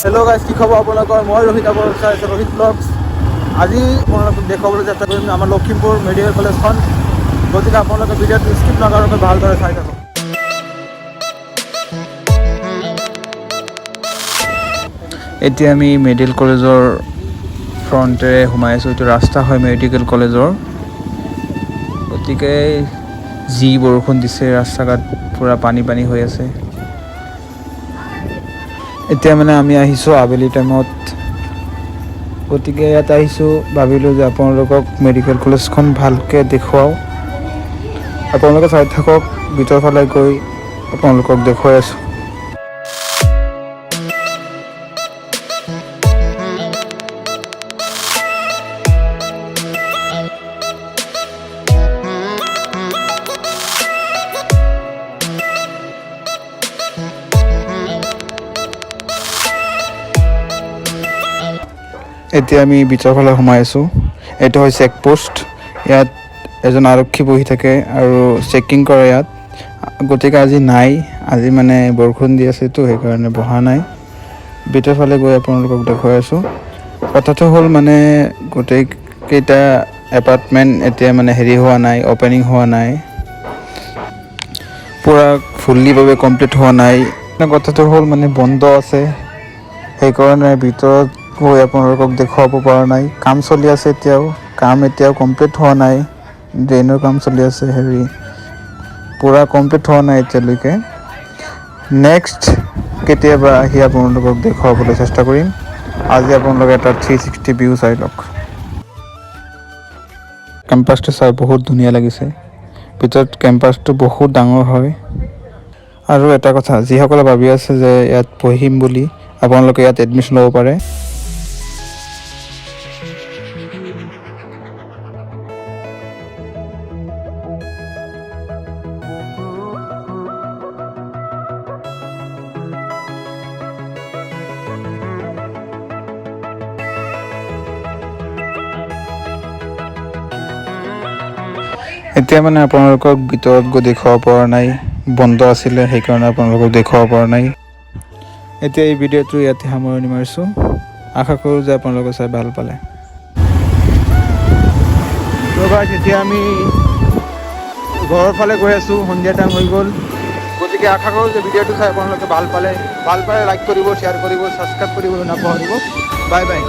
Hello' guys, কি খবৰ আপোনালোকৰ? মই ৰোহিত, আপোনালোক চাই আছোঁ ৰোহিত ব্লগছ। আজি আপোনালোকক দেখুৱাবলৈ চেষ্টা কৰিম আমাৰ লখিমপুৰ মেডিকেল কলেজখন। গতিকে আপোনালোকে ভিডিঅ'টো স্কিপ নকৰাকৈ ভালদৰে চাই থাকক। এতিয়া আমি মেডিকেল কলেজৰ ফ্ৰণ্টেৰে সোমাই আছোঁ। এইটো ৰাস্তা হয় মেডিকেল কলেজৰ। গতিকে যি বৰষুণ দিছে, ৰাস্তা ঘাট পূৰা পানী পানী হৈ আছে। এতিয়া মানে আমি আহিছোঁ আবেলি টাইমত। গতিকে ইয়াত আহিছোঁ, ভাবিলোঁ যে আপোনালোকক মেডিকেল কলেজখন ভালকৈ দেখুৱাওঁ। আপোনালোকে চাই থাকক, ভিতৰ ফালে গৈ আপোনালোকক দেখুৱাই আছোঁ। এতিয়া আমি ভিতৰ ফালে সোমাই আছোঁ। এইটো হয় চেক পোষ্ট। ইয়াত এজন আৰক্ষী বহি থাকে আৰু চেকিং কৰে ইয়াত। গতিকে আজি নাই, আজি মানে বৰষুণ দি আছেতো, সেইকাৰণে বহা নাই। ভিতৰ ফালে গৈ আপোনালোকক দেখুৱাই আছোঁ। কথাটো হ'ল মানে গোটেইকেইটা এপাৰ্টমেণ্ট এতিয়া মানে হোৱা নাই, অপেনিং হোৱা নাই, পূৰা ফুল্লিভাৱে কমপ্লিট হোৱা নাই। কথাটো হ'ল মানে বন্ধ আছে, সেইকাৰণে ভিতৰত গৈ আপোনালোকক দেখুৱাব পৰা নাই। কাম চলি আছে এতিয়াও, কাম এতিয়াও কমপ্লিট হোৱা নাই। ড্ৰেইনৰ কাম চলি আছে, পূৰা কমপ্লিট হোৱা নাই এতিয়ালৈকে। নেক্সট কেতিয়াবা আহি আপোনালোকক দেখুৱাবলৈ চেষ্টা কৰিম। আজি আপোনালোকে এটা 360 ভিউ চাই লওক। কেম্পাছটো চাই বহুত ধুনীয়া লাগিছে। ভিতৰত কেম্পাছটো বহুত ডাঙৰ হয়। আৰু এটা কথা, যিসকলে ভাবি আছে যে ইয়াত পঢ়িম বুলি, আপোনালোকে ইয়াত এডমিশ্যন ল'ব পাৰে। এতিয়া মানে আপোনালোকক ভিতৰত গৈ দেখুৱাব পৰা নাই, বন্ধ আছিলে, সেইকাৰণে আপোনালোকক দেখুৱাব পৰা নাই। এতিয়া এই ভিডিঅ'টো ইয়াতে সামৰণি মাৰিছোঁ। আশা কৰোঁ যে আপোনালোকে চাই ভাল পালে। এতিয়া আমি ঘৰৰ ফালে গৈ আছোঁ, সন্ধিয়া টাইম হৈ গ'ল। গতিকে আশা কৰোঁ যে ভিডিঅ'টো চাই আপোনালোকে ভাল পালে লাইক কৰিব, শ্বেয়াৰ কৰিব, ছাবস্ক্ৰাইব কৰিবলৈ নাপাহৰিব। Bye bye.